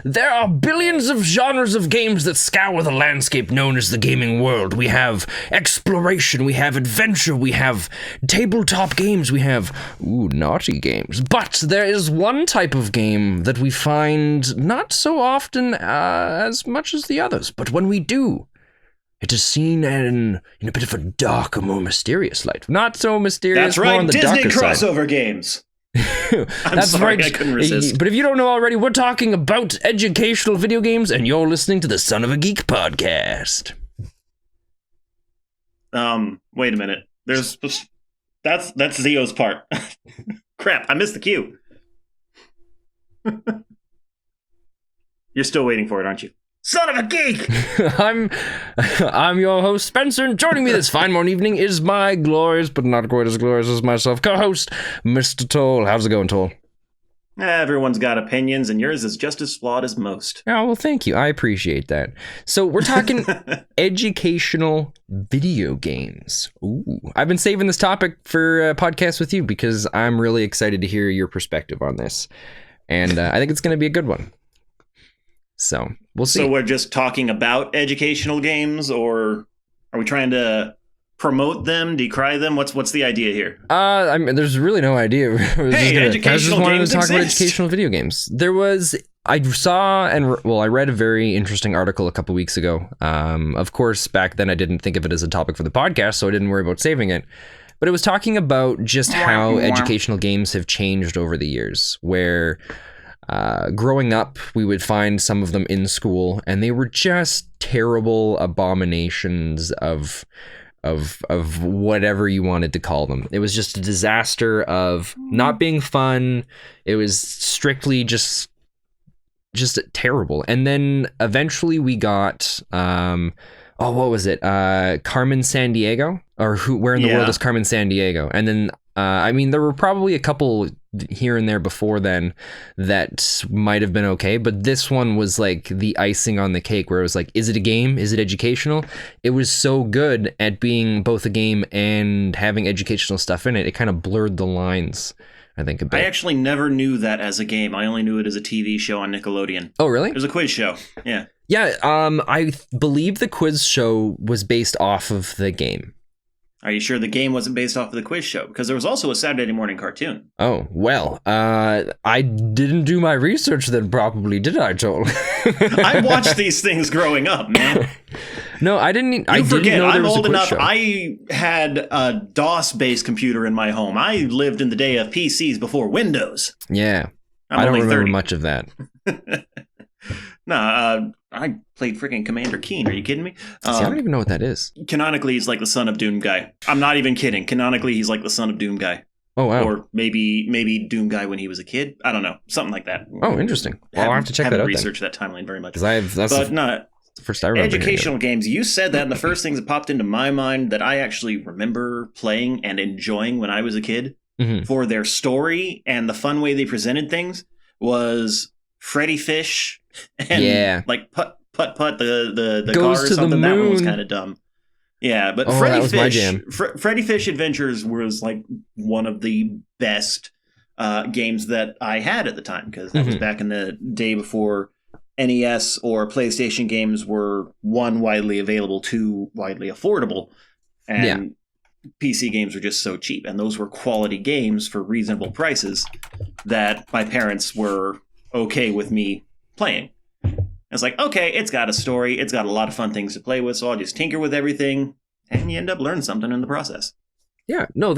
There are billions of genres of games that scour the landscape known as the gaming world. We have exploration, we have adventure, we have tabletop games, we have, naughty games. But there is one type of game that we find not so often as much as the others. But when we do, it is seen in a bit of a darker, more mysterious light. Not so mysterious, that's right, more on the Disney darker crossover side. Games. That's sorry, right. I couldn't resist. But if you don't know already, we're talking about educational video games, and you're listening to the Son of a Geek Podcast. Wait a minute. That's Zio's part. Crap, I missed the cue. You're still waiting for it, aren't you? Son of a geek! I'm your host, Spencer, and joining me this fine morning evening is my glorious, but not quite as glorious as myself, co-host, Mr. Tol. How's it going, Tol? Everyone's got opinions, and yours is just as flawed as most. Oh, well, thank you. I appreciate that. So we're talking educational video games. Ooh, I've been saving this topic for a podcast with you because I'm really excited to hear your perspective on this, and I think it's going to be a good one. So we'll see. So we're just talking about educational games, or are we trying to promote them, decry them? What's the idea here? I mean, there's really no idea. Educational games to talk about exist. educational video games. I read a very interesting article a couple weeks ago. Of course, back then I didn't think of it as a topic for the podcast, so I didn't worry about saving it. But it was talking about just how educational games have changed over the years, where growing up, we would find some of them in school, and they were just terrible abominations of whatever you wanted to call them. It was just a disaster of not being fun. It was strictly just terrible. And then eventually we got what was it? Carmen Sandiego, or where in the world is Carmen Sandiego? And then there were probably a couple here and there before then that might have been okay, but this one was like the icing on the cake, where it was like, is it a game? Is it educational? It was so good at being both a game and having educational stuff in it. It kind of blurred the lines, I think, a bit. I actually never knew that as a game. I only knew it as a TV show on Nickelodeon. Oh, really? It was a quiz show. Yeah. Yeah, I believe the quiz show was based off of the game. Are you sure the game wasn't based off of the quiz show? Because there was also a Saturday morning cartoon. Oh, well, I didn't do my research then properly, did I, Joel? I watched these things growing up, man. No, I didn't. You forget, know I'm old enough. Show. I had a DOS-based computer in my home. I lived in the day of PCs before Windows. Yeah. I don't remember much of that. I played freaking Commander Keen. Are you kidding me? See, I don't even know what that is. Canonically, he's like the son of Doom guy. I'm not even kidding. Canonically, he's like the son of Doom guy. Oh, wow. Or maybe Doom guy when he was a kid. I don't know. Something like that. Oh, interesting. Well, I'll have to check that out. I haven't researched that timeline very much. That's the first I remember. Educational games. You said that, and the first things that popped into my mind that I actually remember playing and enjoying when I was a kid for their story and the fun way they presented things was Freddy Fish and like Putt, the Goes car or to something. The moon. That one was kind of dumb. Yeah, but Freddy Fish, Freddy Fish Adventures was like one of the best games that I had at the time, because that was back in the day before NES or PlayStation games were, one, widely available, two, widely affordable, and PC games were just so cheap, and those were quality games for reasonable prices that my parents were okay with me playing. It's like, okay, it's got a story, it's got a lot of fun things to play with, so I'll just tinker with everything, and you end up learning something in the process. Yeah, no,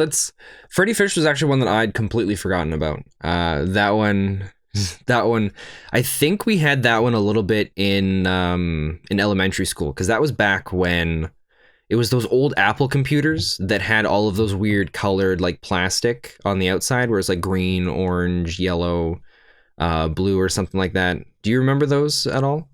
Freddy Fish was actually one that I'd completely forgotten about. That one, I think we had that one a little bit in elementary school, because that was back when it was those old Apple computers that had all of those weird colored like plastic on the outside, where it's like green, orange, yellow, blue, or something like that. Do you remember those at all?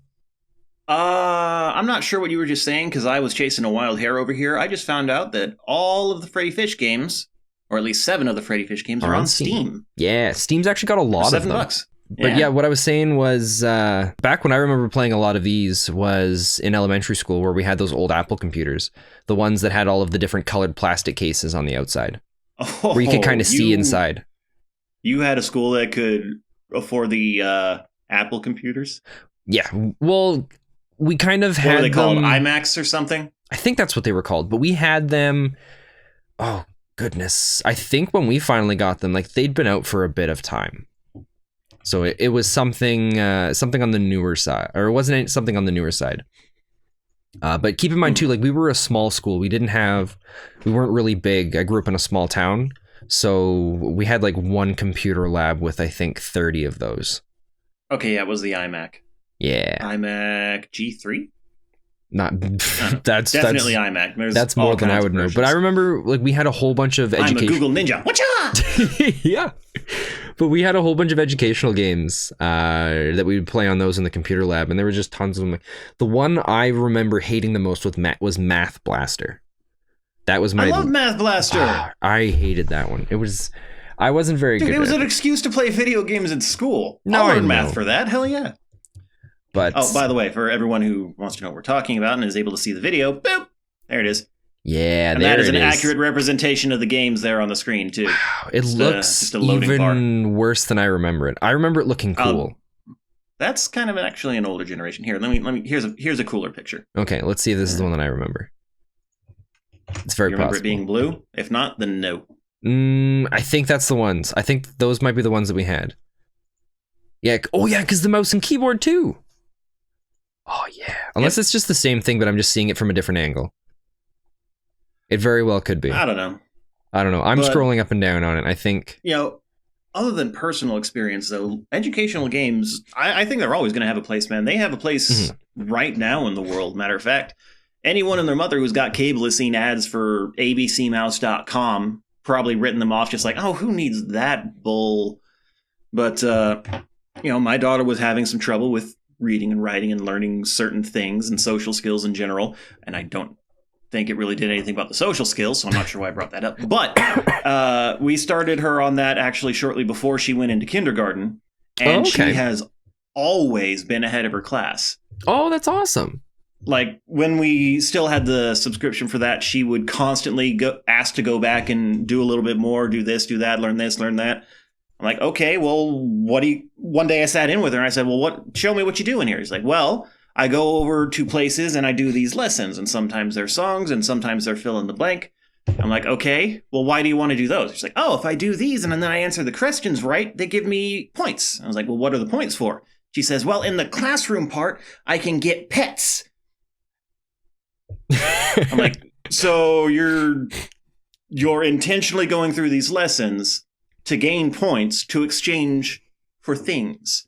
I'm not sure what you were just saying, because I was chasing a wild hare over here. I just found out that all of the Freddy Fish games, or at least 7 of the Freddy Fish games, are on Steam. Yeah, Steam's actually got a lot of them. $7. But yeah, what I was saying was, back when I remember playing a lot of these was in elementary school, where we had those old Apple computers, the ones that had all of the different colored plastic cases on the outside, where you could kind of see inside. You had a school that could afford the Apple computers. Yeah. Well, we kind of had what were they called? them, iMacs or something? I think that's what they were called, but we had them. Oh, goodness. I think when we finally got them, like they'd been out for a bit of time. So it was something on the newer side, or it wasn't something on the newer side. But keep in mind too, like we were a small school. We weren't really big. I grew up in a small town. So we had like one computer lab with, I think, 30 of those. Okay, yeah, it was the iMac. Yeah. iMac G3? That's definitely iMac. That's more than I would know. But I remember like we had a whole bunch of education. I'm a Google Ninja. Whatcha? Yeah. But we had a whole bunch of educational games that we would play on those in the computer lab, and there were just tons of them. The one I remember hating the most was Math Blaster. That was my. I love Math Blaster. I hated that one. I wasn't very good. Dude, it was an excuse to play video games at school. No, I learned math for that. Hell yeah. But by the way, for everyone who wants to know what we're talking about and is able to see the video, boop, there it is. Yeah, and that is an accurate representation of the games there on the screen too. Wow, it looks even worse than I remember it. I remember it looking cool. That's kind of actually an older generation. Here, let me. Here's a cooler picture. Okay, let's see if this is the one that I remember. It's very possible. Remember it being blue? If not, then no. I think that's the ones. I think those might be the ones that we had. Yeah. Oh yeah, because the mouse and keyboard too. Oh yeah. Unless it's just the same thing, but I'm just seeing it from a different angle. It very well could be. I don't know. I'm scrolling up and down on it. I think. Other than personal experience, though, educational games, I think they're always going to have a place, man. They have a place right now in the world. Matter of fact, anyone and their mother who's got cable has seen ads for abcmouse.com, probably written them off just like, oh, who needs that bull? But, my daughter was having some trouble with reading and writing and learning certain things and social skills in general. And I don't think it really did anything about the social skills, so I'm not sure why I brought that up. But we started her on that actually shortly before she went into kindergarten. And she has always been ahead of her class. Oh, that's awesome. Like, when we still had the subscription for that, she would constantly ask to go back and do a little bit more, do this, do that, learn this, learn that. I'm like, okay, well, one day I sat in with her and I said, well, show me what you do in here. He's like, well, I go over to places and I do these lessons, and sometimes they're songs and sometimes they're fill in the blank. I'm like, okay, well, why do you want to do those? She's like, oh, if I do these and then I answer the questions right, they give me points. I was like, well, what are the points for? She says, well, in the classroom part, I can get pets. I'm like, so you're intentionally going through these lessons to gain points to exchange for things.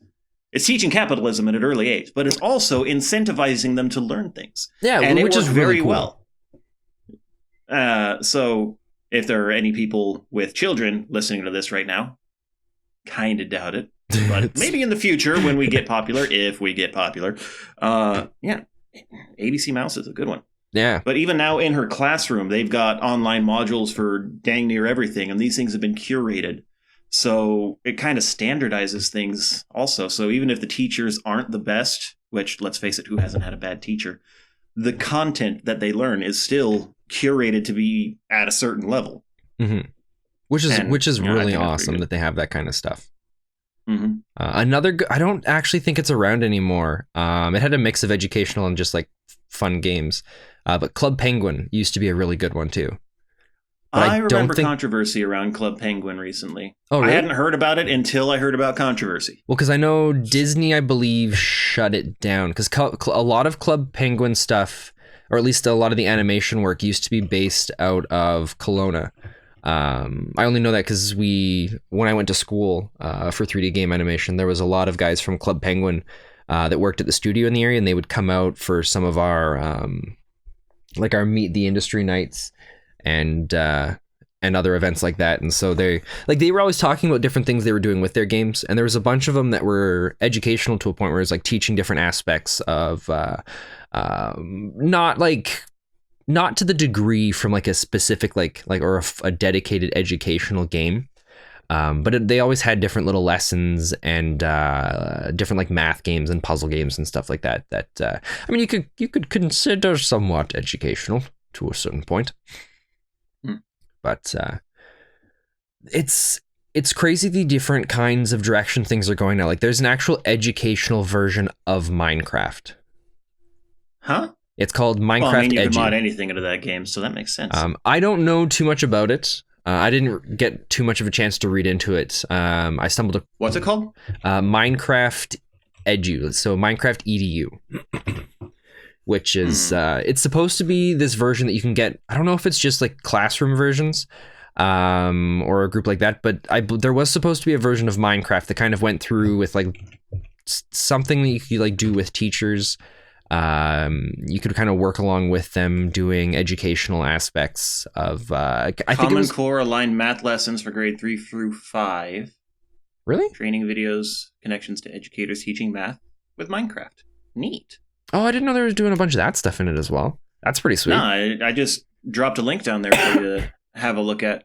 It's teaching capitalism at an early age, but it's also incentivizing them to learn things. Yeah, and which is very really cool. Well. So if there are any people with children listening to this right now, kind of doubt it. But maybe in the future when we get popular, if we get popular, ABC Mouse is a good one. Yeah. But even now in her classroom, they've got online modules for dang near everything, and these things have been curated. So it kind of standardizes things also. So even if the teachers aren't the best, which, let's face it, who hasn't had a bad teacher, the content that they learn is still curated to be at a certain level. Mm-hmm. Which is really awesome that they have that kind of stuff. Mm-hmm. I don't actually think it's around anymore. It had a mix of educational and just like fun games. But Club Penguin used to be a really good one too. But I remember controversy around Club Penguin recently. Oh, really? I hadn't heard about it until I heard about controversy. Well, because I know Disney, I believe, shut it down. Because a lot of Club Penguin stuff, or at least a lot of the animation work, used to be based out of Kelowna. I only know that because when I went to school for 3D game animation, there was a lot of guys from Club Penguin that worked at the studio in the area, and they would come out for some of our our Meet the Industry nights and other events like that. And so they were always talking about different things they were doing with their games, and there was a bunch of them that were educational to a point where it was like teaching different aspects of not to the degree from like a specific or a dedicated educational game, but they always had different little lessons and different like math games and puzzle games and stuff like that you could consider somewhat educational to a certain point. But it's it's crazy the different kinds of direction things are going now. Like there's an actual educational version of Minecraft. Huh? It's called Minecraft well, I mean, you Edu. can mod anything into that game, so that makes sense. I don't know too much about it. I didn't get too much of a chance to read into it. I stumbled. What's it called? Minecraft Edu. So Minecraft EDU, which is it's supposed to be this version that you can get. I don't know if it's just like classroom versions, or a group like that. But there was supposed to be a version of Minecraft that kind of went through with like something that you could like do with teachers. You could kind of work along with them doing educational aspects of I think it was Core aligned math lessons for grade 3 through 5. Really? Training videos, connections to educators teaching math with Minecraft. Neat. Oh, I didn't know they were doing a bunch of that stuff in it as well. That's pretty sweet. No, I just dropped a link down there for you to have a look at.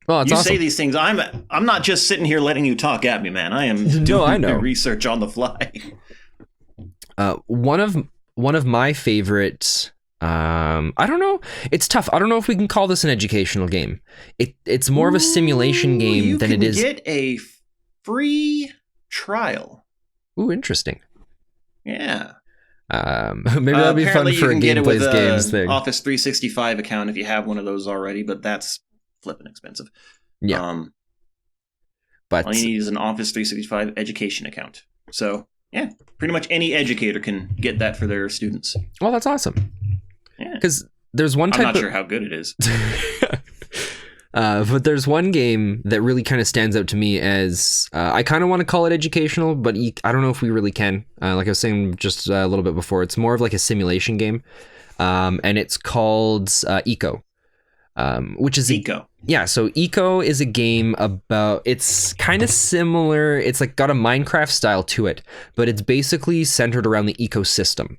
Well, it's you awesome. say these things. I'm not just sitting here letting you talk at me, man. I am doing research on the fly. One of my favorite, I don't know, it's tough. I don't know if we can call this an educational game. It's more of a simulation game than it is. You can get a free trial. Ooh, interesting. Yeah. Maybe that'll be fun for a Game Plays Games thing. Office 365 account if you have one of those already, but that's flipping expensive. Yeah. But all you need is an Office 365 education account. So yeah, pretty much any educator can get that for their students. Well, that's awesome. Yeah. Because there's one type I'm not sure how good it is. But there's one game that really kind of stands out to me as I kind of want to call it educational, but I don't know if we really can. Like I was saying just a little bit before, it's more of like a simulation game. And it's called Eco. Which is Eco. Yeah, so Eco is a game about, it's kind of similar, it's like got a Minecraft style to it, but it's basically centered around the ecosystem,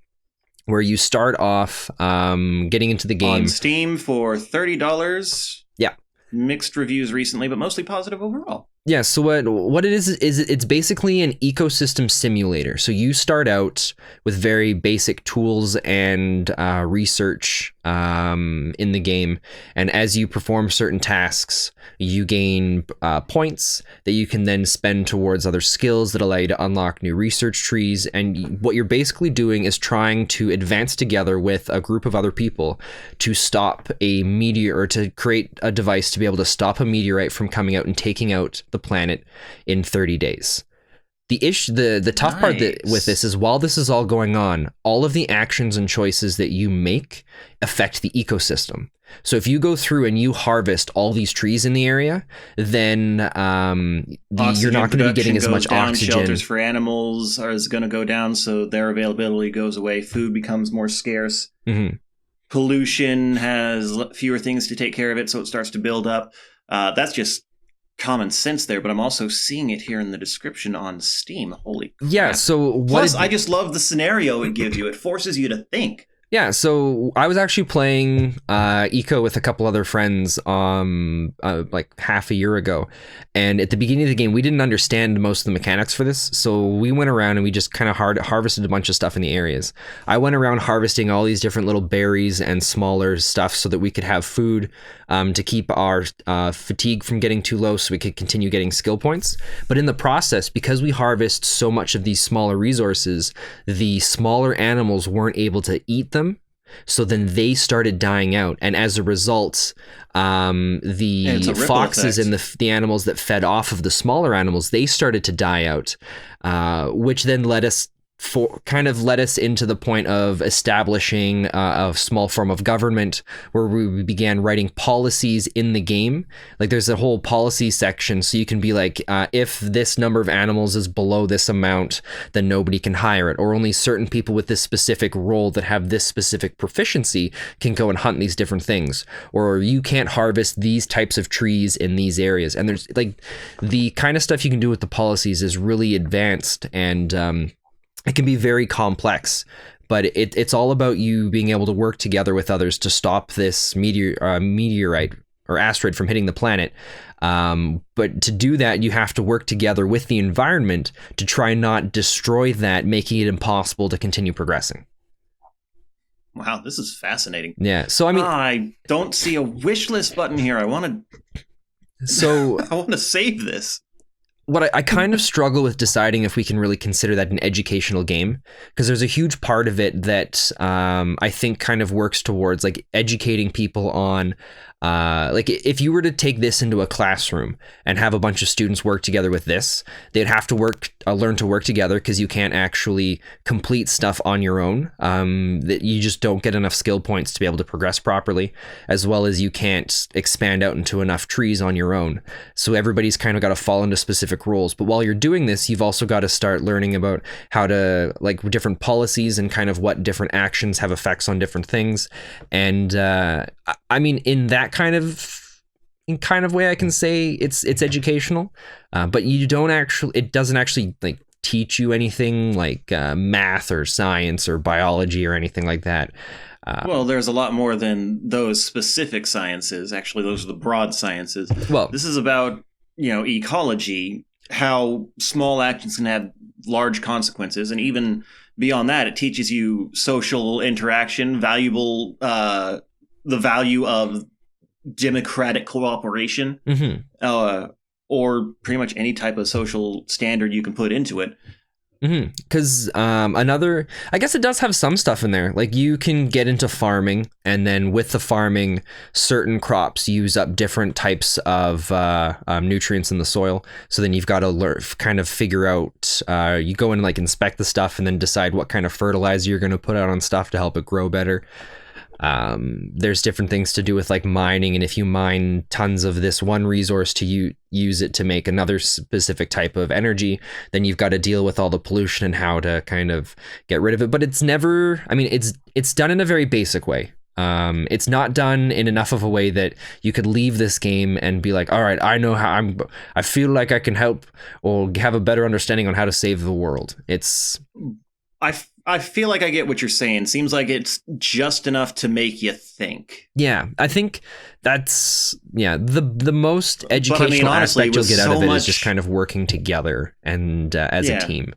where you start off getting into the game. On Steam for $30. Yeah. Mixed reviews recently, but mostly positive overall. Yeah, so what it is it's basically an ecosystem simulator. So you start out with very basic tools and research in the game, and as you perform certain tasks, you gain points that you can then spend towards other skills that allow you to unlock new research trees. And what you're basically doing is trying to advance together with a group of other people to stop a meteor, or to create a device to be able to stop a meteorite from coming out and taking out the planet in 30 days. The tough part with this is, while this is all going on, all of the actions and choices that you make affect the ecosystem. So if you go through and you harvest all these trees in the area, then you're not going to be getting as much oxygen. Shelters for animals is going to go down, so their availability goes away. Food becomes more scarce. Mm-hmm. Pollution has fewer things to take care of it, so it starts to build up. That's just common sense there, but I'm also seeing it here in the description on Steam. Holy crap. Yeah, so Plus, I just love the scenario it gives you. It forces you to think. Yeah, so I was actually playing Eco with a couple other friends like half a year ago, and at the beginning of the game we didn't understand most of the mechanics for this, so we went around and we just kind of harvested a bunch of stuff in the areas. I went around harvesting all these different little berries and smaller stuff so that we could have food to keep our fatigue from getting too low, so we could continue getting skill points. But in the process, because we harvest so much of these smaller resources, the smaller animals weren't able to eat them. So then they started dying out, and as a result, the foxes and the animals that fed off of the smaller animals, they started to die out, which then led us into the point of establishing a small form of government, where we began writing policies in the game. Like there's a whole policy section, so you can be like, if this number of animals is below this amount, then nobody can hire it, or only certain people with this specific role that have this specific proficiency can go and hunt these different things, or you can't harvest these types of trees in these areas. And there's like the kind of stuff you can do with the policies is really advanced, and it can be very complex, but it's all about you being able to work together with others to stop this meteorite or asteroid from hitting the planet. But to do that, you have to work together with the environment to try not destroy that, making it impossible to continue progressing. Wow, this is fascinating. Yeah, so I mean, I don't see a wish list button here. I want to So I want to save this. What I kind of struggle with deciding if we can really consider that an educational game, because there's a huge part of it that I think kind of works towards like educating people on like if you were to take this into a classroom and have a bunch of students work together with this, they'd have to learn to work together, because you can't actually complete stuff on your own. That you just don't get enough skill points to be able to progress properly, as well as you can't expand out into enough trees on your own. So everybody's kind of got to fall into specific roles. But while you're doing this, you've also got to start learning about how to like different policies and kind of what different actions have effects on different things. And I mean, in that kind of way, I can say it's educational, but it doesn't actually like teach you anything like math or science or biology or anything like that. Well, there's a lot more than those specific sciences. Actually, those are the broad sciences. Well, this is about, ecology, how small actions can have large consequences, and even beyond that, it teaches you social interaction, the value of democratic cooperation, or pretty much any type of social standard you can put into it. Because I guess it does have some stuff in there. Like you can get into farming, and then with the farming, certain crops use up different types of nutrients in the soil. So then you've got to kind of figure out, you go and like inspect the stuff and then decide what kind of fertilizer you're going to put out on stuff to help it grow better. There's different things to do with like mining, and if you mine tons of this one resource to use it to make another specific type of energy, then you've got to deal with all the pollution and how to kind of get rid of it. But it's done in a very basic way. It's not done in enough of a way that you could leave this game and be like, all right, I know how I feel like I can help or have a better understanding on how to save the world. I feel like I get what you're saying. Seems like it's just enough to make you think. Yeah, I think that's the most educational aspect you'll get out of it is just kind of working together and as a team.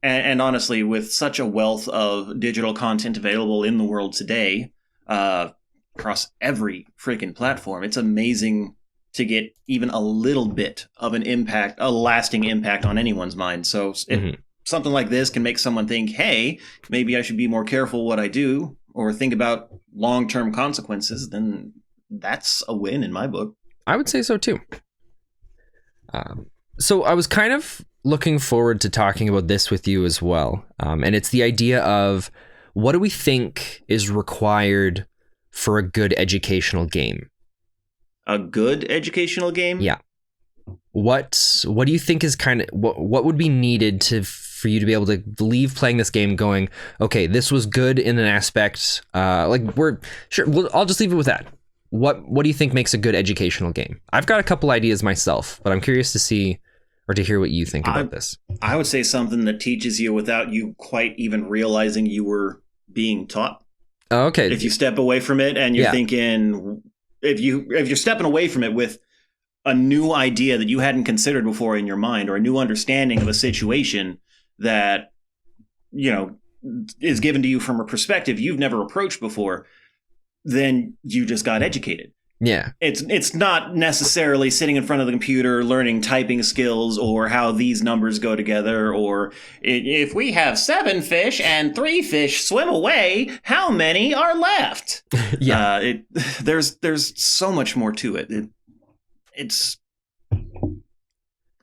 And honestly, with such a wealth of digital content available in the world today, across every freaking platform, it's amazing to get even a little bit of an impact, a lasting impact on anyone's mind. So something like this can make someone think, hey, maybe I should be more careful what I do, or think about long-term consequences, then that's a win in my book. I would say so too. So I was kind of looking forward to talking about this with you as well. And it's the idea of, what do we think is required for a good educational game? A good educational game? Yeah. What do you think is kind of what would be needed for you to be able to leave playing this game going, okay, this was good in an aspect, I'll just leave it with that. What do you think makes a good educational game? I've got a couple ideas myself, but I'm curious to see or to hear what you think about this. I would say something that teaches you without you quite even realizing you were being taught. Oh, okay. If you step away from it and you're thinking, if you're stepping away from it with a new idea that you hadn't considered before in your mind, or a new understanding of a situation that, is given to you from a perspective you've never approached before, then you just got educated. Yeah. It's not necessarily sitting in front of the computer learning typing skills or how these numbers go together, or if we have 7 fish and 3 fish swim away, how many are left? There's so much more to it. It's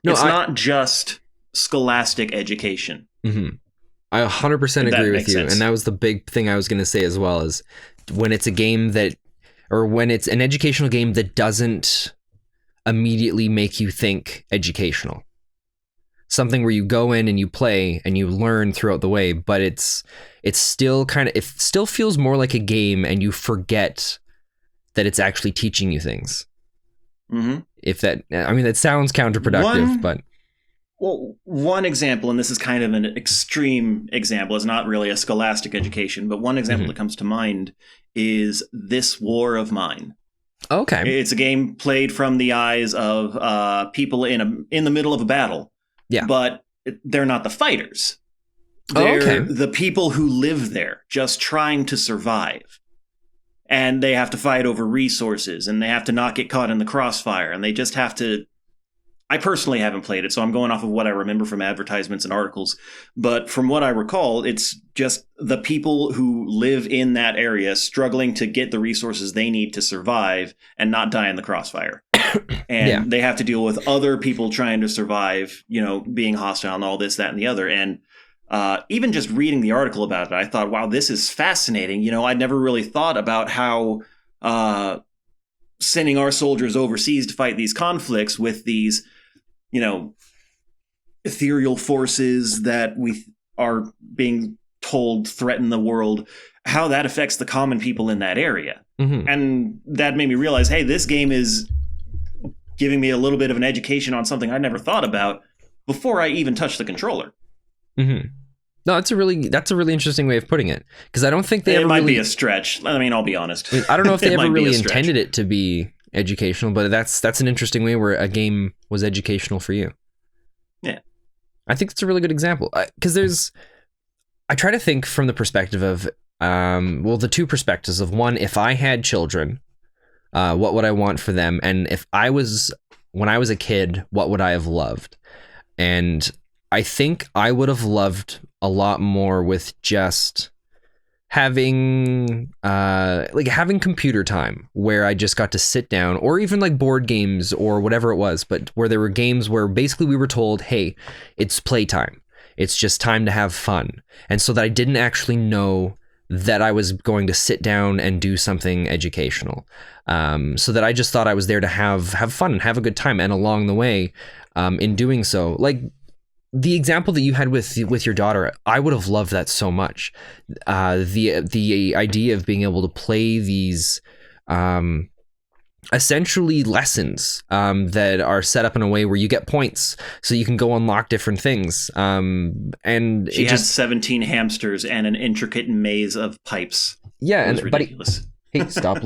not just scholastic education. Mm-hmm. I 100% agree with you. Sense. And that was the big thing I was going to say as well, is when it's a game when it's an educational game that doesn't immediately make you think educational. Something where you go in and you play and you learn throughout the way, but it still feels more like a game, and you forget that it's actually teaching you things. Mm-hmm. That sounds counterproductive, but... Well, one example, and this is kind of an extreme example, it's not really a scholastic education, but one example that comes to mind is This War of Mine. Okay. It's a game played from the eyes of people in the middle of a battle. Yeah. But they're not the fighters. They're the people who live there, just trying to survive. and they have to fight over resources, and they have to not get caught in the crossfire, and they just have to... I personally haven't played it, so I'm going off of what I remember from advertisements and articles. But from what I recall, it's just the people who live in that area struggling to get the resources they need to survive and not die in the crossfire. And they have to deal with other people trying to survive, being hostile and all this, that, and the other. And even just reading the article about it, I thought, wow, this is fascinating. I'd never really thought about how sending our soldiers overseas to fight these conflicts with these ethereal forces that we are being told threaten the world, how that affects the common people in that area. Mm-hmm. And that made me realize, hey, this game is giving me a little bit of an education on something I never thought about before I even touched the controller. Mm-hmm. No, that's a really interesting way of putting it, because I don't think they it ever might really... be a stretch. I mean, I'll be honest. I don't know if they ever really intended it to be educational, but that's an interesting way where a game was educational for you. Yeah, I think it's a really good example, because I try to think from the perspective of the two perspectives of, one, if I had children, what would I want for them, and when I was a kid, what would I have loved? And I think I would have loved a lot more with just having computer time where I just got to sit down, or even like board games or whatever it was, but where there were games where basically we were told, hey, it's playtime. It's just time to have fun. And so that I didn't actually know that I was going to sit down and do something educational. So that I just thought I was there to have fun and have a good time. And along the way, in doing so, like the example that you had with your daughter, I would have loved that so much. The idea of being able to play these essentially lessons that are set up in a way where you get points so you can go unlock different things. And she has 17 hamsters and an intricate maze of pipes. Yeah, and ridiculous. Hey, stop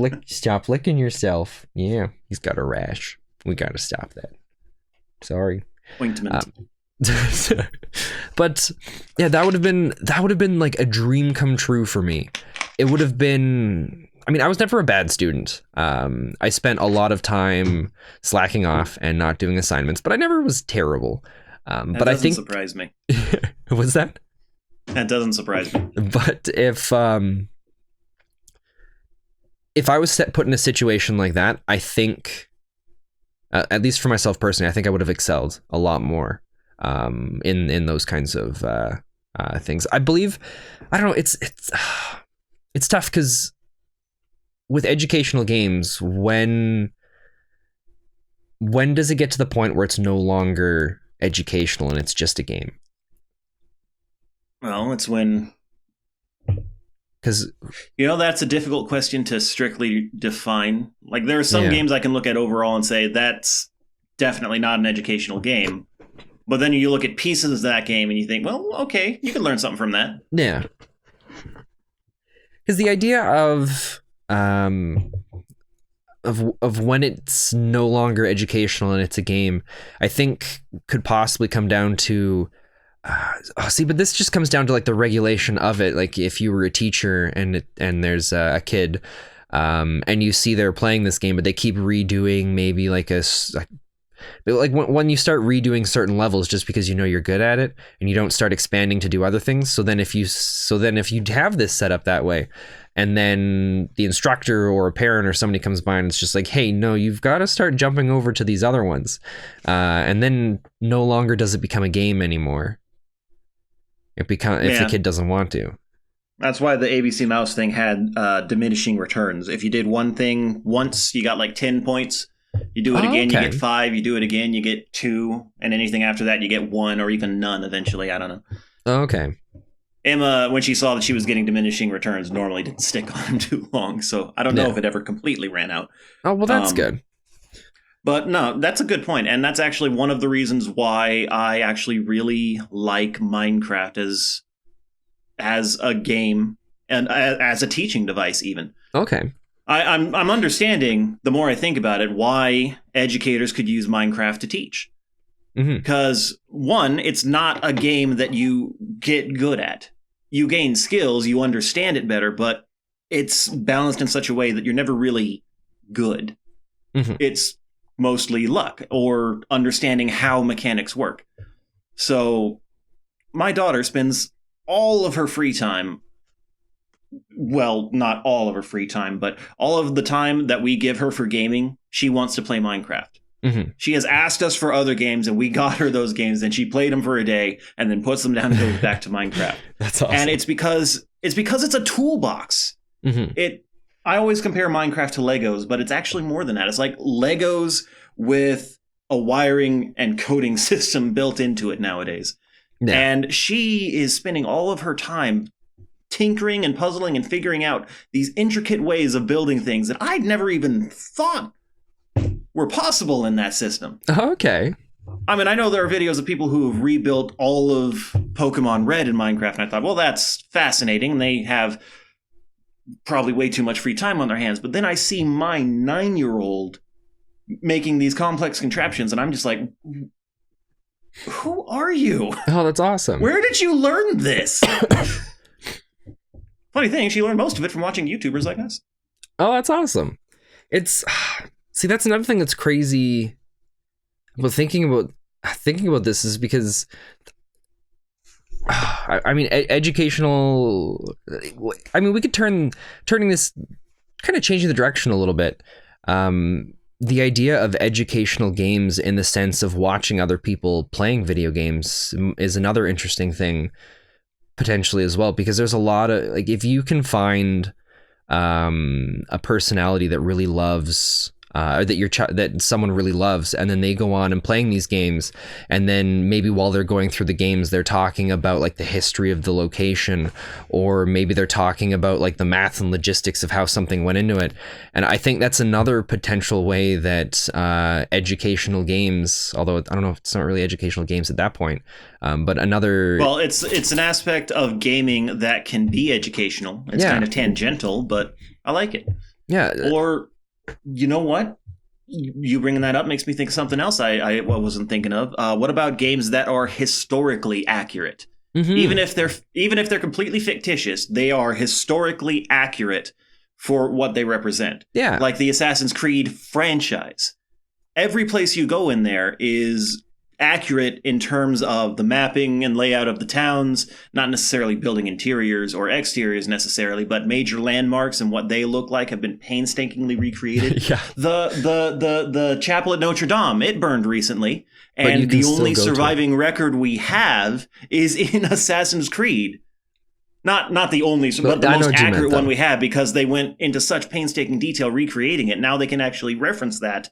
licking yourself. Yeah, he's got a rash. We got to stop that. Sorry. Ointment. But yeah, that would have been like a dream come true for me. It would have been, I mean, I was never a bad student. I spent a lot of time slacking off and not doing assignments, but I never was terrible. But I think surprise me. What's that? That doesn't surprise me. But if I was put in a situation like that, I think, at least for myself personally, I think I would have excelled a lot more in those kinds of things. I believe, I don't know, it's tough because with educational games, when does it get to the point where it's no longer educational and it's just a game? Well, it's when... Because that's a difficult question to strictly define. Like, there are some games I can look at overall and say that's definitely not an educational game. But then you look at pieces of that game and you think, well, okay, you can learn something from that. Yeah. Because the idea of when it's no longer educational and it's a game, I think could possibly come down to but this just comes down to like the regulation of it. Like if you were a teacher and there's a kid and you see they're playing this game, but they keep redoing maybe like like when you start redoing certain levels just because you know you're good at it and you don't start expanding to do other things. So then if you have this set up that way, and then the instructor or a parent or somebody comes by and it's just like, hey, no, you've got to start jumping over to these other ones. And then no longer does it become a game anymore. If the kid doesn't want to. That's why the ABC Mouse thing had diminishing returns. If you did one thing once, you got like 10 points. You do it again, you get 5. You do it again, you get 2. And anything after that, you get 1 or even none eventually. I don't know. Okay. Emma, when she saw that she was getting diminishing returns, normally didn't stick on them too long. So I don't know if it ever completely ran out. Oh, well, that's good. But no, that's a good point. And that's actually one of the reasons why I actually really like Minecraft as a game and as a teaching device even. Okay. I'm understanding, the more I think about it, why educators could use Minecraft to teach. Because, one, it's not a game that you get good at. You gain skills, you understand it better, but it's balanced in such a way that you're never really good. Mm-hmm. It's mostly luck or understanding how mechanics work. So my daughter spends all of her free time, well, not all of her free time, but all of the time that we give her for gaming, she wants to play Minecraft. Mm-hmm. She has asked us for other games, and we got her those games, and she played them for a day, and then puts them down and goes back to Minecraft. That's awesome. And it's because it's a toolbox. Mm-hmm. I always compare Minecraft to Legos, but it's actually more than that. It's like Legos with a wiring and coding system built into it nowadays. Yeah. And she is spending all of her time tinkering and puzzling and figuring out these intricate ways of building things that I'd never even thought were possible in that system. Okay. I mean, I know there are videos of people who have rebuilt all of Pokemon Red in Minecraft, and I thought, well, that's fascinating. They have probably way too much free time on their hands. But then I see my 9-year-old making these complex contraptions, and I'm just like, who are you? Oh, that's awesome. Where did you learn this? Funny thing, she learned most of it from watching YouTubers like us. Oh, that's awesome. See, that's another thing that's crazy about thinking about this is because I mean, educational. I mean, we could turning this, kind of changing the direction a little bit. The idea of educational games in the sense of watching other people playing video games is another interesting thing potentially as well, because there's a lot of, like, if you can find a personality that really loves or that someone really loves, and then they go on and playing these games, and then maybe while they're going through the games, they're talking about like the history of the location, or maybe they're talking about like the math and logistics of how something went into it. And I think that's another potential way that educational games, although I don't know if it's not really educational games at that point, but another... Well, it's an aspect of gaming that can be educational. It's kind of tangential, but I like it. Yeah. Or... you know what? You bringing that up makes me think of something else I wasn't thinking of. What about games that are historically accurate? Mm-hmm. Even if they're completely fictitious, they are historically accurate for what they represent. Yeah. Like the Assassin's Creed franchise. Every place you go in there is accurate in terms of the mapping and layout of the towns, not necessarily building interiors or exteriors necessarily, but major landmarks and what they look like have been painstakingly recreated. Yeah. The chapel at Notre Dame, it burned recently, and the only surviving record we have is in Assassin's Creed. Not the only, but the most accurate one we have, because they went into such painstaking detail recreating it. Now they can actually reference that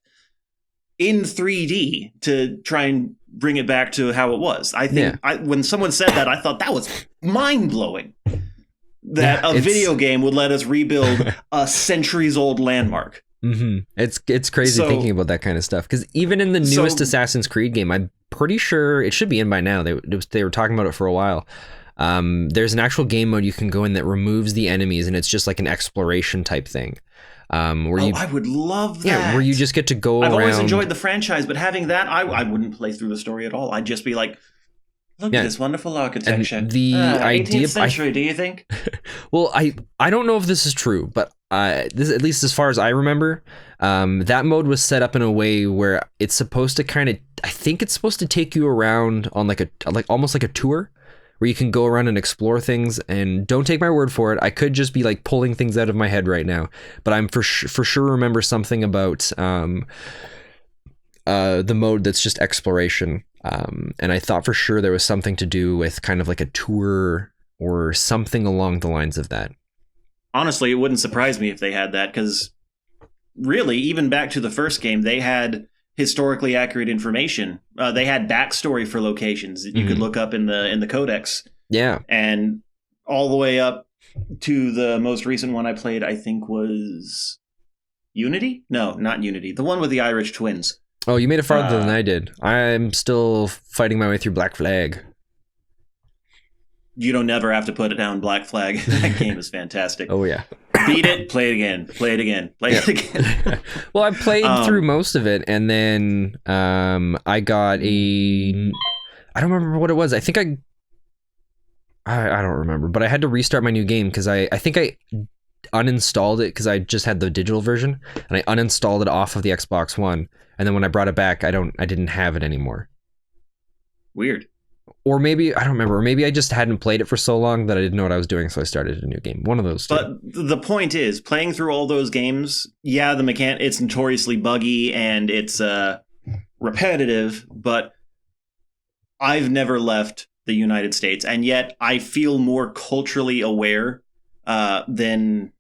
in 3D to try and bring it back to how it was. I think when someone said that, I thought that was mind-blowing. That a video game would let us rebuild a centuries-old landmark. Mm-hmm. It's crazy thinking about that kind of stuff. Because even in the newest Assassin's Creed game, I'm pretty sure it should be in by now. They were talking about it for a while. There's an actual game mode you can go in that removes the enemies, and it's just like an exploration type thing. I would love that. Yeah, where you just get to go around. I've always enjoyed the franchise, but having that, I wouldn't play through the story at all. I'd just be like, look at this wonderful architecture. And the idea 18th century, do you think? Well, I don't know if this is true, but this, at least as far as I remember, that mode was set up in a way where it's supposed to I think it's supposed to take you around on like almost like a tour, where you can go around and explore things. And don't take my word for it, I could just be like pulling things out of my head right now, but I'm for sure remember something about the mode that's just exploration, and I thought for sure there was something to do with kind of like a tour or something along the lines of that. Honestly, it wouldn't surprise me if they had that, because really, even back to the first game, they had historically accurate information. They had backstory for locations that you could look up in the codex. Yeah. And all the way up to the most recent one I played, I think was Unity? No, not Unity. The one with the Irish twins. Oh, you made it farther than I did. I'm still fighting my way through Black Flag. You don't never have to put it down, Black Flag. That game is fantastic. Oh, yeah. Beat it, play it again, play it again, play it again. Well, I played through most of it, and then I got I don't remember what it was. I think I don't remember, but I had to restart my new game because I think uninstalled it because I just had the digital version, and I uninstalled it off of the Xbox One, and then when I brought it back, I didn't have it anymore. Weird. Or maybe, I don't remember, or maybe I just hadn't played it for so long that I didn't know what I was doing, so I started a new game. One of those two. But the point is, playing through all those games, yeah, it's notoriously buggy and it's repetitive, but I've never left the United States, and yet I feel more culturally aware than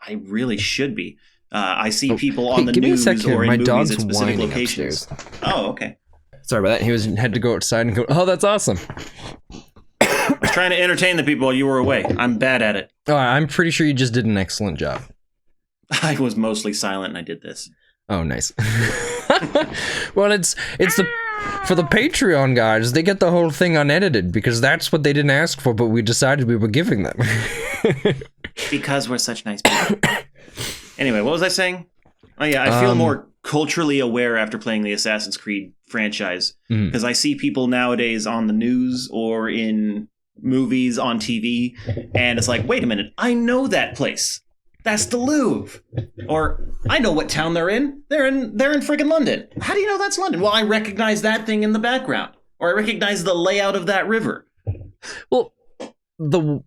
I really should be. I see people on the news or in movies at specific locations. Upstairs. Oh, okay. Sorry about that. He had to go outside and go, oh, that's awesome. I was trying to entertain the people while you were away. I'm bad at it. Oh, I'm pretty sure you just did an excellent job. I was mostly silent and I did this. Oh, nice. Well, it's for the Patreon guys, they get the whole thing unedited because that's what they didn't ask for, but we decided we were giving them. Because we're such nice people. Anyway, what was I saying? Oh yeah, I feel more culturally aware after playing the Assassin's Creed franchise because I see people nowadays on the news or in movies on TV, and it's like, wait a minute, I know that place. That's the Louvre. Or I know what town they're in. They're in friggin' London. How do you know that's London? Well, I recognize that thing in the background, or I recognize the layout of that river. Well, the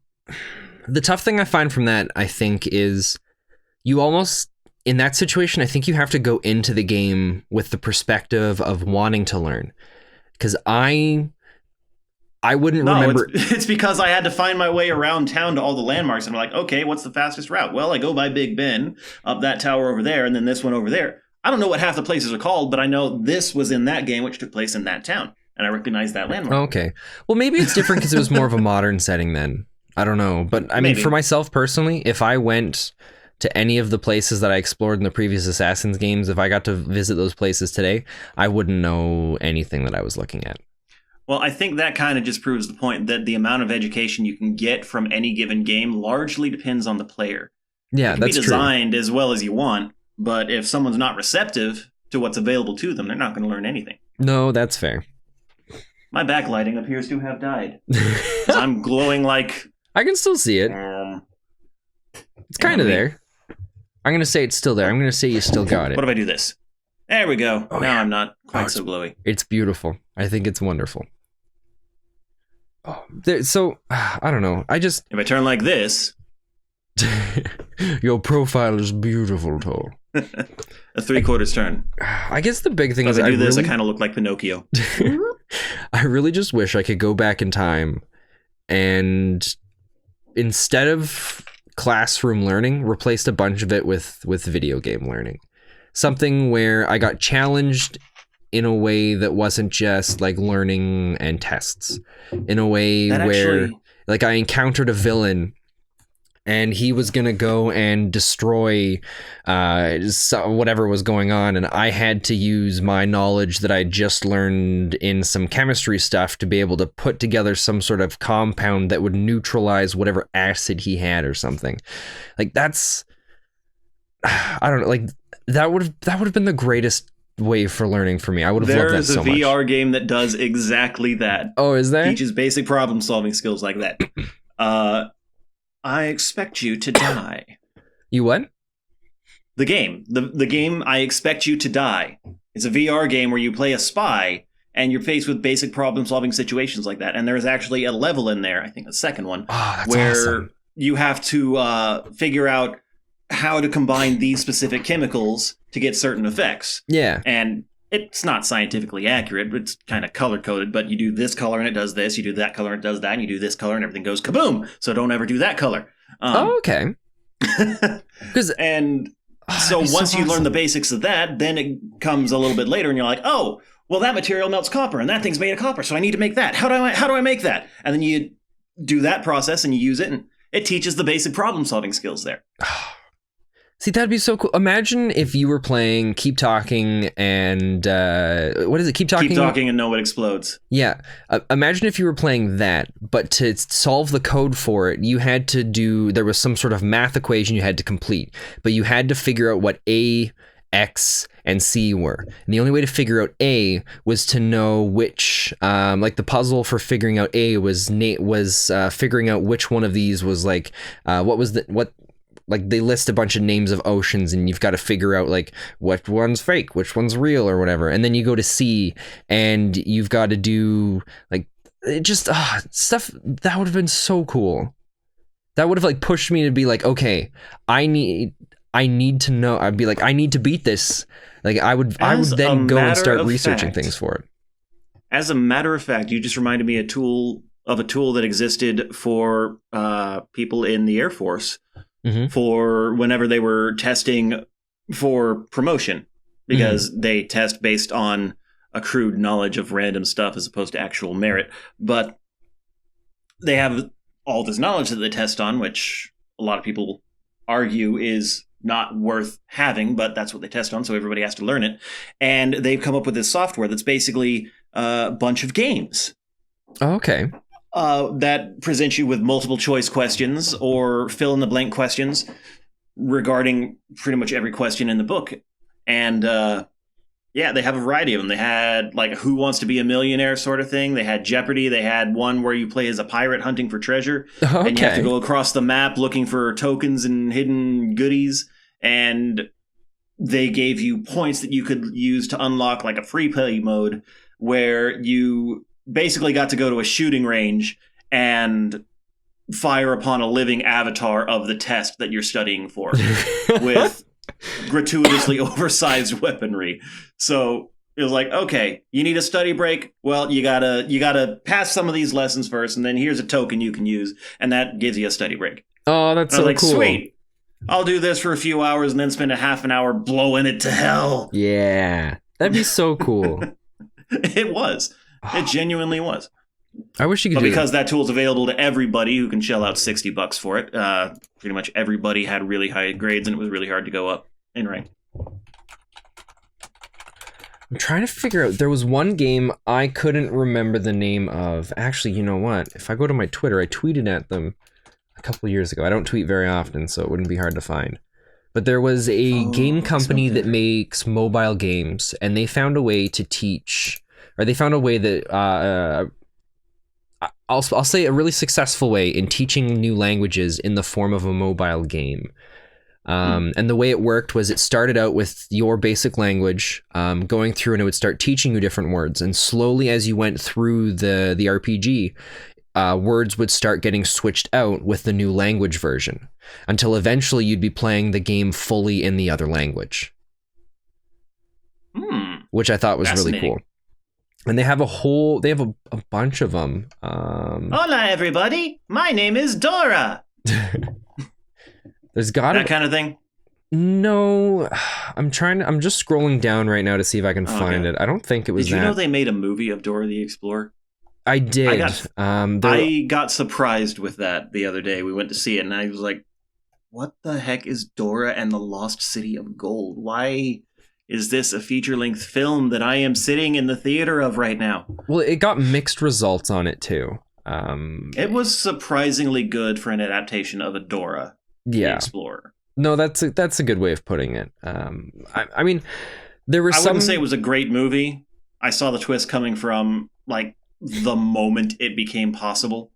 tough thing I find from that, I think, is you almost, in that situation, I think you have to go into the game with the perspective of wanting to learn. Because I wouldn't remember. It's because I had to find my way around town to all the landmarks. And I'm like, okay, what's the fastest route? Well, I go by Big Ben, up that tower over there, and then this one over there. I don't know what half the places are called, but I know this was in that game, which took place in that town. And I recognize that landmark. Okay. Well, maybe it's different because it was more of a modern setting then. I don't know. But I mean, for myself personally, if I went to any of the places that I explored in the previous Assassin's games, if I got to visit those places today, I wouldn't know anything that I was looking at. Well, I think that kind of just proves the point that the amount of education you can get from any given game largely depends on the player. Yeah, that's true. It can be designed as well as you want, but if someone's not receptive to what's available to them, they're not going to learn anything. No, that's fair. My backlighting appears to have died. I'm glowing like... I can still see it. It's kind of there. I'm going to say it's still there. I'm going to say you still got it. What if I do this? There we go. Oh, now I'm not quite so glowy. It's beautiful. I think it's wonderful. Oh, so, I don't know. If I turn like this... Your profile is beautiful, Tol. A 3/4 turn. I guess the big thing is I kind of look like Pinocchio. I really just wish I could go back in time and instead of classroom learning, replaced a bunch of it with video game learning. Something where I got challenged in a way that wasn't just like learning and tests. In a way where like I encountered a villain and he was going to go and destroy whatever was going on, and I had to use my knowledge that I just learned in some chemistry stuff to be able to put together some sort of compound that would neutralize whatever acid he had or something. Like that's... I don't know, like that would have been the greatest way for learning for me. I would have loved that so much. There is a VR game that does exactly that. Oh, is there? Teaches basic problem solving skills like that. I expect you to die. You what? The game. The game I Expect You to Die. It's a VR game where you play a spy and you're faced with basic problem solving situations like that. And there's actually a level in there, I think the second one, where awesome. You have to figure out how to combine these specific chemicals to get certain effects. Yeah. And it's not scientifically accurate. It's kind of color-coded, but you do this color and it does this. You do that color and it does that. And you do this color and everything goes kaboom. So don't ever do that color. Okay. And so once you learn the basics of that, then it comes a little bit later and you're like, oh, well, that material melts copper and that thing's made of copper. So I need to make that. How do I make that? And then you do that process and you use it and it teaches the basic problem-solving skills there. See, that'd be so cool. Imagine if you were playing Keep Talking and... what is it? Keep Talking? Keep Talking and Know What Explodes. Yeah. Imagine if you were playing that, but to solve the code for it, you had to do... There was some sort of math equation you had to complete, but you had to figure out what A, X, and C were. And the only way to figure out A was to know which... like the puzzle for figuring out A was figuring out which one of these was like... like they list a bunch of names of oceans, and you've got to figure out like which one's fake, which one's real, or whatever. And then you go to sea, and you've got to do like just stuff that would have been so cool. That would have like pushed me to be like, okay, I need to know. I'd be like, I need to beat this. Like I would then go and start researching things for it. As a matter of fact, you just reminded me a tool that existed for people in the Air Force for whenever they were testing for promotion, because they test based on accrued knowledge of random stuff as opposed to actual merit. But they have all this knowledge that they test on, which a lot of people argue is not worth having, but that's what they test on, so everybody has to learn it. And they've come up with this software that's basically a bunch of games. Oh, okay. That presents you with multiple choice questions or fill in the blank questions regarding pretty much every question in the book. And they have a variety of them. They had like a Who Wants to Be a Millionaire sort of thing. They had Jeopardy. They had one where you play as a pirate hunting for treasure. Okay. And you have to go across the map looking for tokens and hidden goodies. And they gave you points that you could use to unlock like a free play mode where you basically got to go to a shooting range and fire upon a living avatar of the test that you're studying for with gratuitously oversized weaponry. So it was like, okay, you need a study break. Well, you gotta pass some of these lessons first, and then here's a token you can use, and that gives you a study break. Oh, that's so cool. Sweet. I'll do this for a few hours and then spend a half an hour blowing it to hell. Yeah, that'd be so cool. It was. It genuinely was. I wish you could do because that tool's available to everybody who can shell out $60 for it. Pretty much everybody had really high grades, and it was really hard to go up in rank. I'm trying to figure out. There was one game I couldn't remember the name of. Actually, you know what? If I go to my Twitter, I tweeted at them a couple years ago. I don't tweet very often, so it wouldn't be hard to find. But there was a game company that makes mobile games, and they found a way to teach, or they found a way that I'll say a really successful way in teaching new languages in the form of a mobile game. And the way it worked was it started out with your basic language, going through, and it would start teaching you different words. And slowly, as you went through the RPG, words would start getting switched out with the new language version, until eventually you'd be playing the game fully in the other language. Which I thought was really cool. And they have a bunch of them. Hola, everybody. My name is Dora. There's got that kind of thing. No, I'm just scrolling down right now to see if I can find it. I don't think it was that. Did you know they made a movie of Dora the Explorer? I did. I got surprised with that the other day. We went to see it, and I was like, what the heck is Dora and the Lost City of Gold? Why is this a feature-length film that I am sitting in the theater of right now? Well, it got mixed results on it, too. It was surprisingly good for an adaptation of a Dora the Explorer. No, that's a good way of putting it. I mean, there were I wouldn't say it was a great movie. I saw the twist coming from, like, the moment it became possible.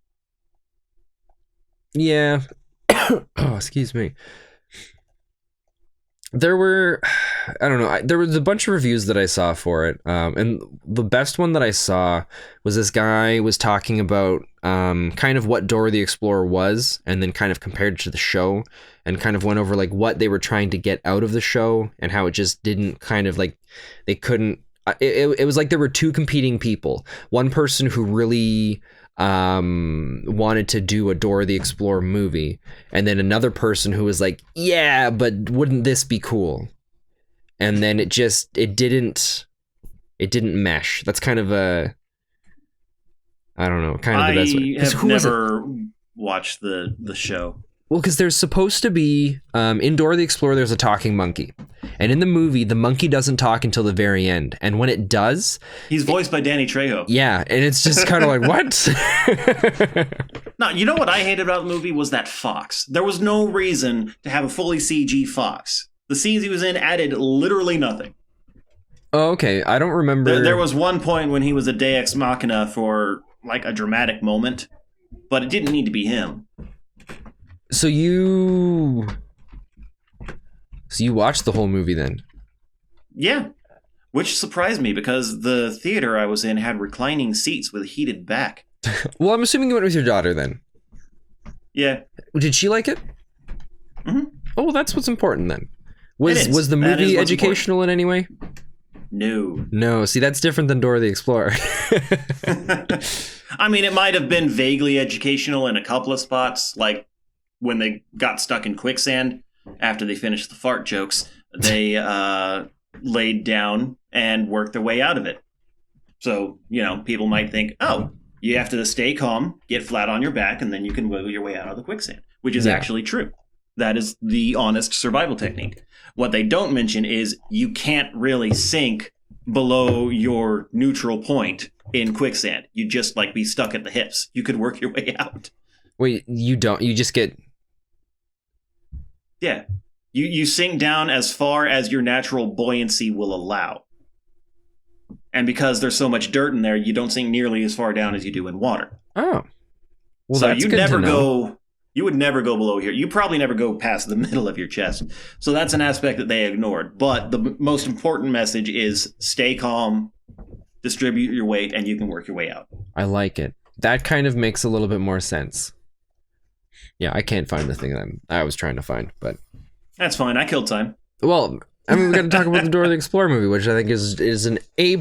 Yeah. Oh, excuse me. There were, I don't know, there was a bunch of reviews that I saw for it, and the best one that I saw was this guy was talking about kind of what Dora the Explorer was, and then kind of compared it to the show, and kind of went over like what they were trying to get out of the show, and how it just didn't kind of like, they couldn't, it was like there were two competing people. One person who really wanted to do a Dora the Explorer movie, and then another person who was like, yeah, but wouldn't this be cool? And then it didn't mesh. That's kind of a, I don't know, kind of the best way. I have never watched the show. Well, because there's supposed to be, in Dora the Explorer, there's a talking monkey. And in the movie, the monkey doesn't talk until the very end. And when it does... He's voiced by Danny Trejo. Yeah, and it's just kind of like, what? No, you know what I hated about the movie was that fox. There was no reason to have a fully CG fox. The scenes he was in added literally nothing. Oh, okay. I don't remember... There was one point when he was a Deus Machina for, like, a dramatic moment. But it didn't need to be him. So you So you watched the whole movie then? Yeah. Which surprised me because the theater I was in had reclining seats with a heated back. Well, I'm assuming you went with your daughter then. Yeah. Did she like it? Mm-hmm. Oh, well, that's what's important then. Was the movie educational in any way? No. See, that's different than Dora the Explorer. I mean, it might have been vaguely educational in a couple of spots, like when they got stuck in quicksand after they finished the fart jokes. They laid down and worked their way out of it. So, people might think, oh, you have to stay calm, get flat on your back, and then you can wiggle your way out of the quicksand, which is actually true. That is the honest survival technique. What they don't mention is you can't really sink below your neutral point in quicksand. You just be stuck at the hips. You could work your way out. Wait, you don't? You just get... Yeah. You sink down as far as your natural buoyancy will allow. And because there's so much dirt in there, you don't sink nearly as far down as you do in water. Oh. Well, so that's good to know. You would never go below here. You probably never go past the middle of your chest. So that's an aspect that they ignored. But the most important message is stay calm, distribute your weight, and you can work your way out. I like it. That kind of makes a little bit more sense. Yeah, I can't find the thing that I was trying to find, but... That's fine. I killed time. Well, I mean, we're going to talk about the Dora the Explorer movie, which I think is an A+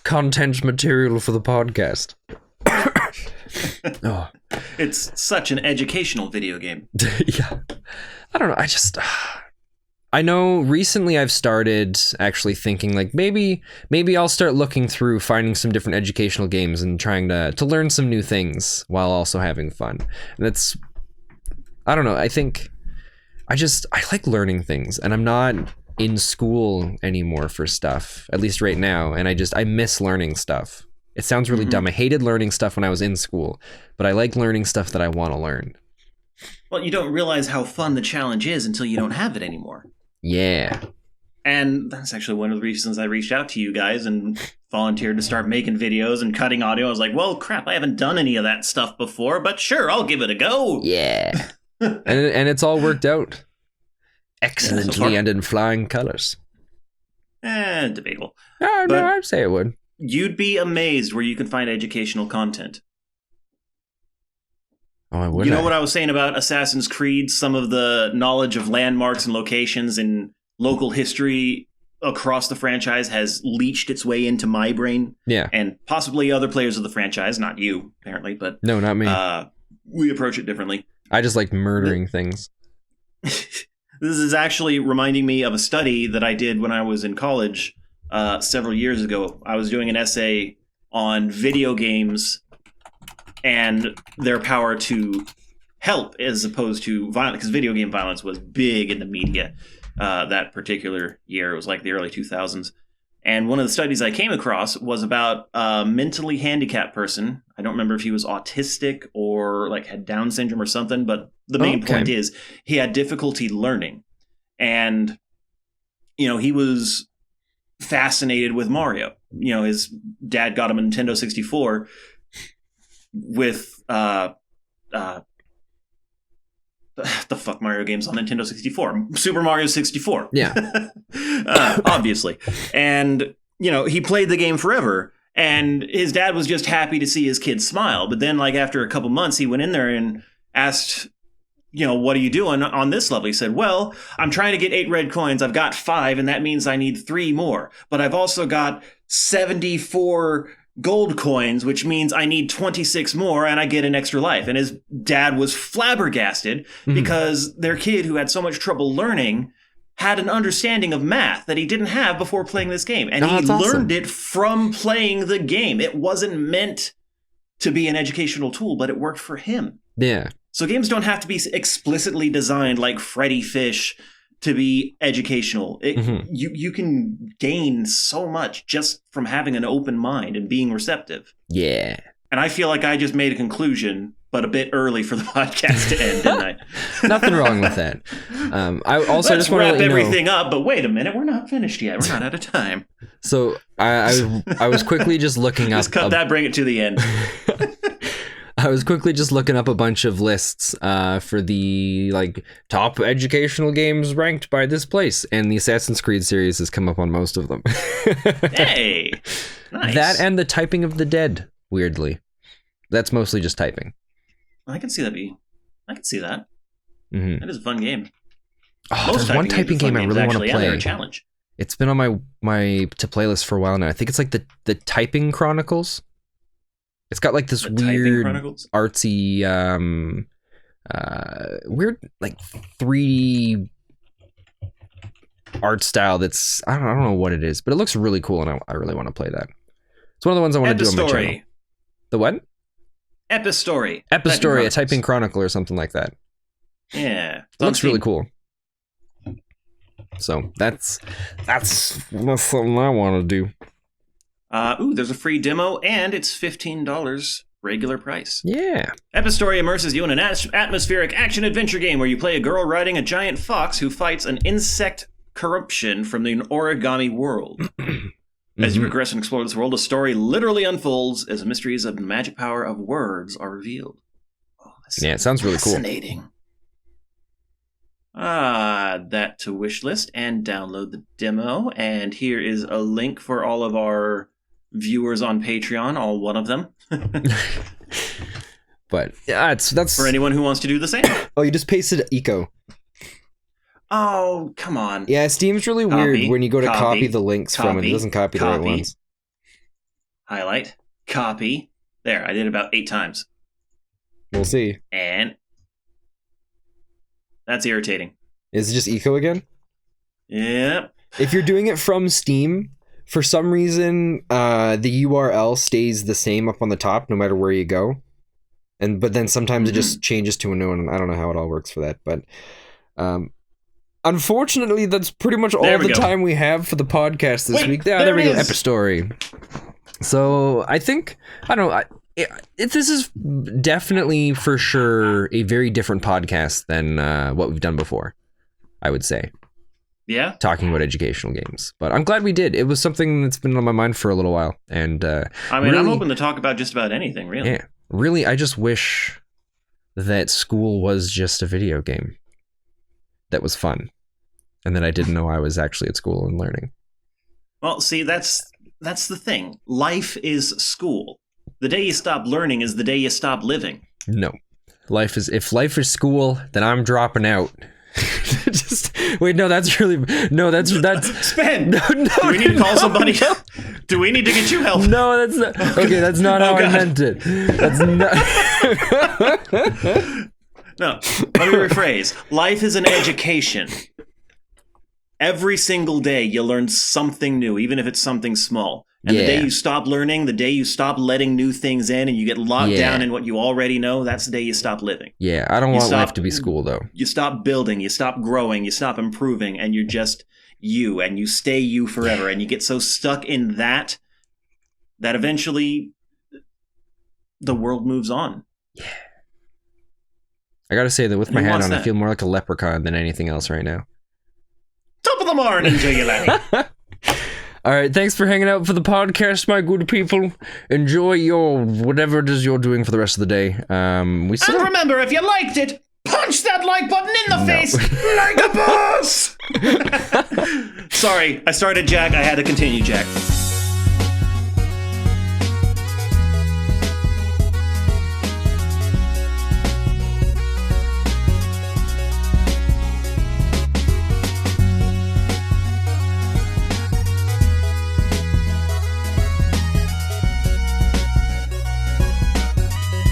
content material for the podcast. Oh. It's such an educational video game. Yeah. I don't know. I know recently I've started actually thinking maybe I'll start looking through finding some different educational games and trying to learn some new things while also having fun. And I don't know. I think I like learning things, and I'm not in school anymore for stuff, at least right now. And I miss learning stuff. It sounds really dumb. I hated learning stuff when I was in school, but I like learning stuff that I want to learn. Well, you don't realize how fun the challenge is until you don't have it anymore. Yeah. And that's actually one of the reasons I reached out to you guys and volunteered to start making videos and cutting audio. I was like, well, crap, I haven't done any of that stuff before, but sure, I'll give it a go. Yeah. and it's all worked out excellently and in flying colors. Debatable. No, I'd say it would. You'd be amazed where you can find educational content. Oh, I would. You know what I was saying about Assassin's Creed? Some of the knowledge of landmarks and locations and local history across the franchise has leached its way into my brain. Yeah. And possibly other players of the franchise, not you, apparently, but... No, not me. We approach it differently. I just like murdering things. This is actually reminding me of a study that I did when I was in college several years ago. I was doing an essay on video games and their power to help as opposed to violence, because video game violence was big in the media that particular year. It was like the early 2000s. And one of the studies I came across was about a mentally handicapped person. I don't remember if he was autistic or had Down syndrome or something, but the main point is he had difficulty learning. And, he was fascinated with Mario. His dad got him a Nintendo 64 with the fuck Mario games on Nintendo 64? Super Mario 64. Yeah. Obviously. And, he played the game forever. And his dad was just happy to see his kid smile. But then, after a couple months, he went in there and asked, what are you doing on this level? He said, well, I'm trying to get 8 red coins. I've got 5, and that means I need 3 more. But I've also got 74 gold coins, which means I need 26 more, and I get an extra life. And his dad was flabbergasted because their kid, who had so much trouble learning, had an understanding of math that he didn't have before playing this game. And he learned it from playing the game. It wasn't meant to be an educational tool, but it worked for him. Yeah. So games don't have to be explicitly designed like Freddy Fish to be educational. You can gain so much just from having an open mind and being receptive. Yeah. And I feel like I just made a conclusion, but a bit early for the podcast to end, didn't I? Nothing wrong with that. I also Let's just want to wrap everything up, but wait a minute, we're not finished yet. We're not out of time. So I was quickly just looking up. Just cut that, bring it to the end. I was quickly just looking up a bunch of lists for the like top educational games ranked by this place, and the Assassin's Creed series has come up on most of them. Hey, nice. That and the Typing of the Dead. Weirdly, that's mostly just typing. I can see that. I can see that. Mm-hmm. That is a fun game. Oh, there's one typing game I really want to play. A challenge. It's been on my to playlist for a while now. I think it's like the Typing Chronicles. It's got like this weird artsy, weird like 3D art style. That's I don't know what it is, but it looks really cool, and I really want to play that. It's one of the ones I want to do on my channel. The what? Epistory. Epistory, a Typing Chronicle or something like that. Yeah, it looks really cool. So that's something I want to do. There's a free demo, and it's $15 regular price. Yeah. Epistory immerses you in an atmospheric action-adventure game where you play a girl riding a giant fox who fights an insect corruption from the origami world. As you progress and explore this world, the story literally unfolds as mysteries of the magic power of words are revealed. Oh, it sounds really cool. Fascinating. Add that to wish list and download the demo. And here is a link for all of our viewers on Patreon, all one of them. But yeah, that's for anyone who wants to do the same. Oh, you just pasted eco. Oh, come on. Yeah, Steam's really weird when you go to copy the links from it. It doesn't copy the right ones. Highlight. Copy. There, I did about 8 times. We'll see. And that's irritating. Is it just eco again? Yep. If you're doing it from Steam, for some reason, the URL stays the same up on the top no matter where you go. But then sometimes it just changes to a new one. I don't know how it all works for that, but unfortunately, that's pretty much all the time we have for the podcast this week. Yeah, there we go. Epistory. So I think, I don't know, this is definitely for sure a very different podcast than what we've done before, I would say. Yeah. Talking about educational games. But I'm glad we did. It was something that's been on my mind for a little while. And I mean, really, I'm open to talk about just about anything, really. Yeah. Really, I just wish that school was just a video game that was fun. And that I didn't know I was actually at school and learning. Well, see, that's the thing. Life is school. The day you stop learning is the day you stop living. No. If life is school, then I'm dropping out. That's Spen. No, do we need to call somebody? No. Do we need to get you help? No, that's not. Okay, that's not how I meant it. That's not. No, let me rephrase. Life is an education. Every single day you learn something new, even if it's something small. And the day you stop learning, the day you stop letting new things in and you get locked down in what you already know, that's the day you stop living. Yeah, I don't want life to be school, though. You stop building, you stop growing, you stop improving, and you're just you, and you stay you forever. And you get so stuck in that eventually the world moves on. Yeah. I gotta say that with my hat on, I feel more like a leprechaun than anything else right now. Top of the morning to you, laddie. All right, thanks for hanging out for the podcast, my good people. Enjoy your whatever it is you're doing for the rest of the day. And remember, if you liked it, punch that like button in the face like a boss. Sorry, I started Jack. I had to continue, Jack.